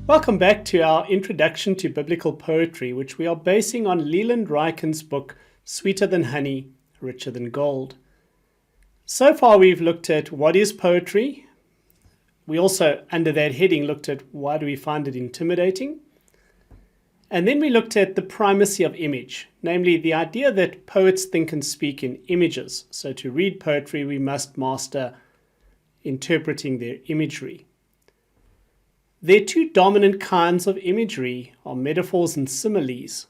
Welcome back to our Introduction to Biblical Poetry, which we are basing on Leland Ryken's book, Sweeter Than Honey, Richer Than Gold. So far we've looked at what is poetry. We also, under that heading, looked at why do we find it intimidating. And then we looked at the primacy of image, namely the idea that poets think and speak in images. So to read poetry, we must master interpreting their imagery. Their two dominant kinds of imagery are metaphors and similes.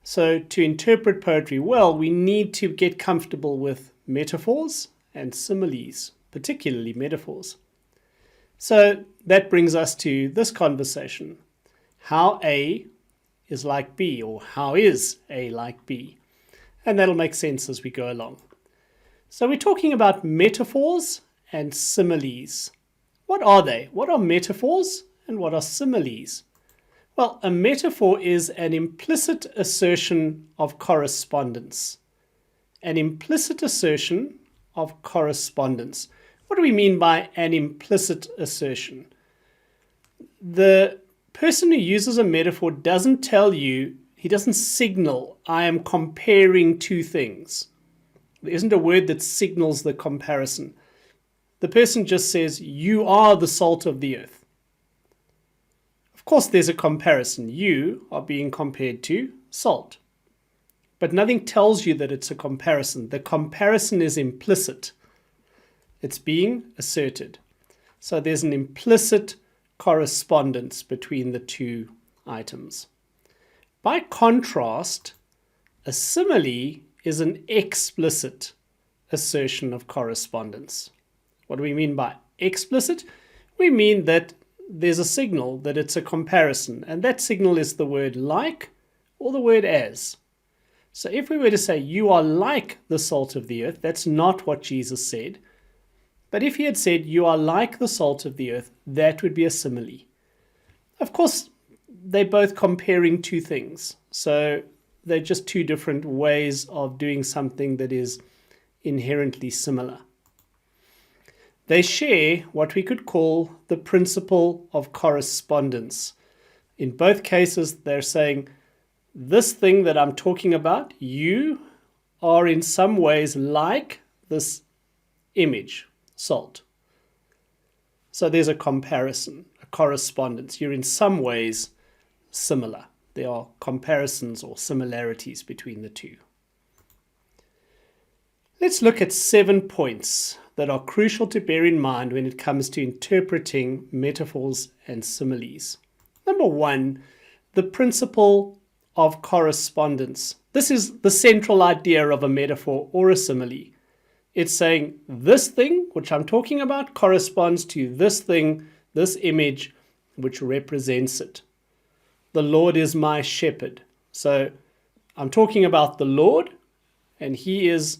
So to interpret poetry well, we need to get comfortable with metaphors and similes, particularly metaphors. So that brings us to this conversation. How A is like B, or how is A like B? And that'll make sense as we go along. So we're talking about metaphors and similes. What are they? What are metaphors and what are similes? Well, a metaphor is an implicit assertion of correspondence. An implicit assertion of correspondence. What do we mean by an implicit assertion? The person who uses a metaphor doesn't tell you, he doesn't signal, I am comparing two things. There isn't a word that signals the comparison. The person just says, you are the salt of the earth. Of course, there's a comparison. You are being compared to salt. But nothing tells you that it's a comparison. The comparison is implicit. It's being asserted. So there's an implicit correspondence between the two items. By contrast, a simile is an explicit assertion of correspondence. What do we mean by explicit? We mean that there's a signal that it's a comparison, and that signal is the word like or the word as. So if we were to say, you are like the salt of the earth, that's not what Jesus said. But if he had said, you are like the salt of the earth, that would be a simile. Of course, they're both comparing two things. So they're just two different ways of doing something that is inherently similar. They share what we could call the principle of correspondence. In both cases, they're saying, this thing that I'm talking about, you are in some ways like this image, salt. So there's a comparison, a correspondence. You're in some ways similar. There are comparisons or similarities between the two. Let's look at 7 points that are crucial to bear in mind when it comes to interpreting metaphors and similes. Number 1, the principle of correspondence. This is the central idea of a metaphor or a simile. It's saying this thing, which I'm talking about, corresponds to this thing, this image, which represents it. The Lord is my shepherd. So I'm talking about the Lord, and he is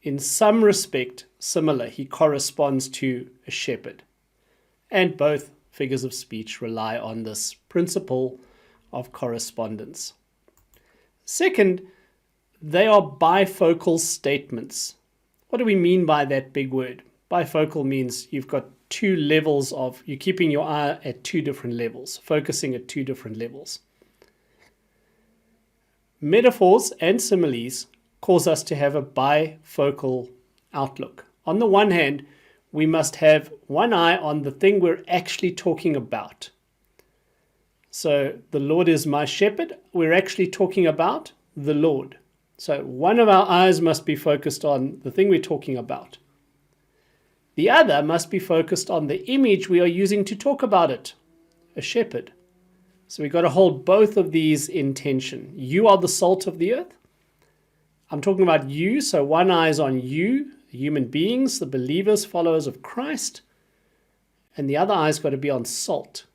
in some respect similar. He corresponds to a shepherd. And both figures of speech rely on this principle of correspondence. Second, they are bifocal statements. What do we mean by that big word? Bifocal means you've got two levels of, you're keeping your eye at two different levels, focusing at two different levels. Metaphors and similes cause us to have a bifocal outlook. On the one hand, we must have one eye on the thing we're actually talking about. So the Lord is my shepherd. We're actually talking about the Lord. So one of our eyes must be focused on the thing we're talking about. The other must be focused on the image we are using to talk about it, a shepherd. So we've got to hold both of these in tension. You are the salt of the earth. I'm talking about you, so one eye is on you, the human beings, the believers, followers of Christ, and the other eye's got to be on salt.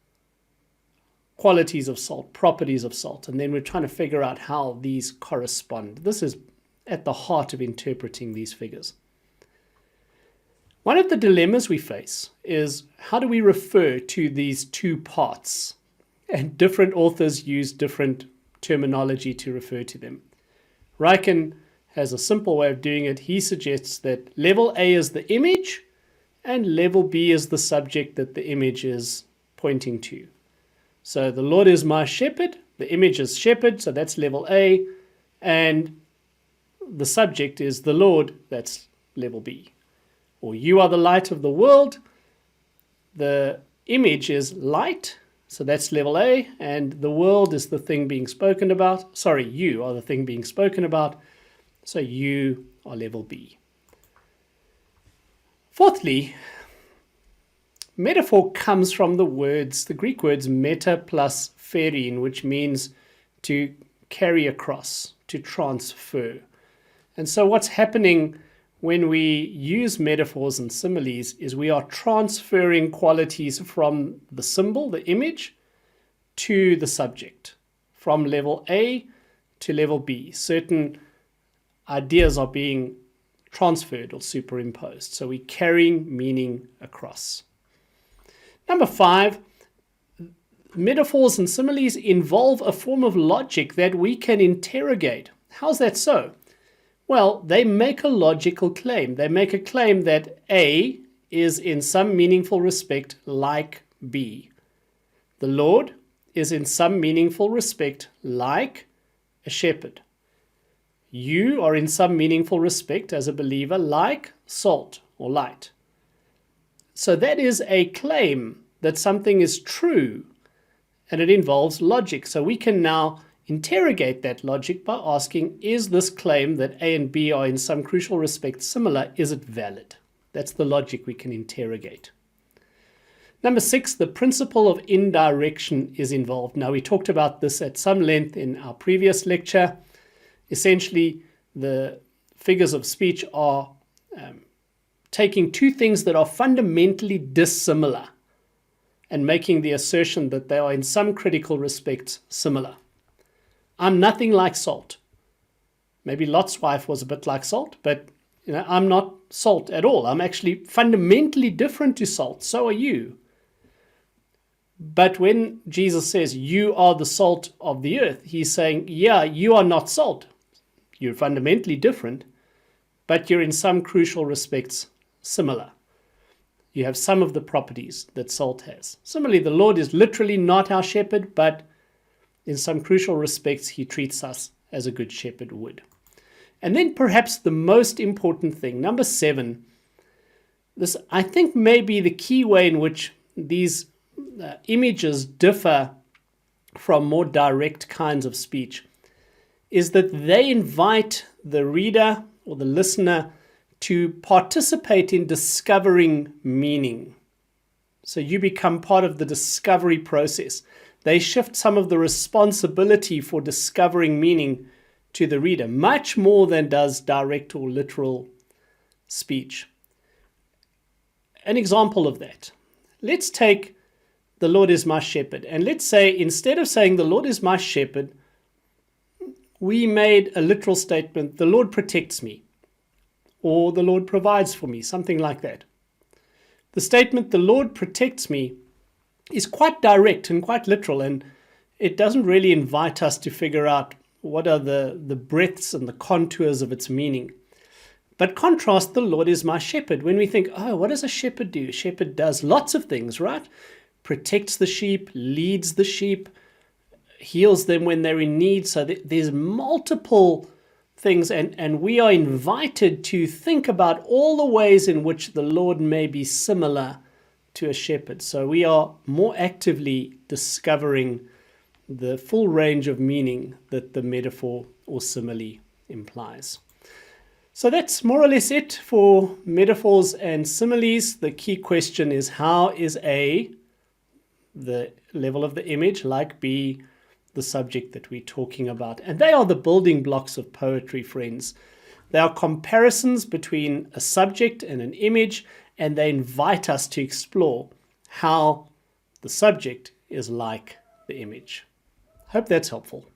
Qualities of salt, properties of salt, and then we're trying to figure out how these correspond. This is at the heart of interpreting these figures. One of the dilemmas we face is how do we refer to these two parts? And different authors use different terminology to refer to them. Ryken has a simple way of doing it. He suggests that level A is the image and level B is the subject that the image is pointing to. So the Lord is my shepherd. The image is shepherd, so that's level A. And the subject is the Lord, that's level B. Or you are the light of the world. The image is light, so that's level A. And the world is the thing being spoken about. Sorry, you are the thing being spoken about. So you are level B. Fourthly, metaphor comes from the Greek words meta plus pherein, which means to carry across, to transfer. And so what's happening when we use metaphors and similes is we are transferring qualities from the symbol, the image, to the subject, from level A to level B. Certain ideas are being transferred or superimposed. So we're carrying meaning across. Number 5, metaphors and similes involve a form of logic that we can interrogate. How's that so? Well, they make a logical claim. They make a claim that A is in some meaningful respect like B. The Lord is in some meaningful respect like a shepherd. You are in some meaningful respect as a believer like salt or light. So that is a claim that something is true, and it involves logic. So we can now interrogate that logic by asking, is this claim that A and B are in some crucial respect similar, is it valid? That's the logic we can interrogate. Number 6, the principle of indirection is involved. Now, we talked about this at some length in our previous lecture. Essentially, the figures of speech are taking two things that are fundamentally dissimilar and making the assertion that they are in some critical respects similar. I'm nothing like salt. Maybe Lot's wife was a bit like salt, but I'm not salt at all. I'm actually fundamentally different to salt. So are you. But when Jesus says, you are the salt of the earth, he's saying, yeah, you are not salt. You're fundamentally different, but you're in some crucial respects similar. You have some of the properties that salt has. Similarly, the Lord is literally not our shepherd, but in some crucial respects, he treats us as a good shepherd would. And then perhaps the most important thing, number 7, this I think may be the key way in which these images differ from more direct kinds of speech, is that they invite the reader or the listener to participate in discovering meaning. So you become part of the discovery process. They shift some of the responsibility for discovering meaning to the reader, much more than does direct or literal speech. An example of that. Let's take the Lord is my shepherd. And let's say instead of saying the Lord is my shepherd, we made a literal statement, the Lord protects me, or the Lord provides for me, something like that. The statement, the Lord protects me, is quite direct and quite literal, and it doesn't really invite us to figure out what are the breadths and the contours of its meaning. But contrast the Lord is my shepherd. When we think, oh, what does a shepherd do? A shepherd does lots of things, right? Protects the sheep, leads the sheep, heals them when they're in need. So there's multiple things, and we are invited to think about all the ways in which the Lord may be similar to a shepherd. So we are more actively discovering the full range of meaning that the metaphor or simile implies. So that's more or less it for metaphors and similes. The key question is, how is A, the level of the image, like B, the subject that we're talking about? And they are the building blocks of poetry, friends. They are comparisons between a subject and an image, and they invite us to explore how the subject is like the image. Hope that's helpful.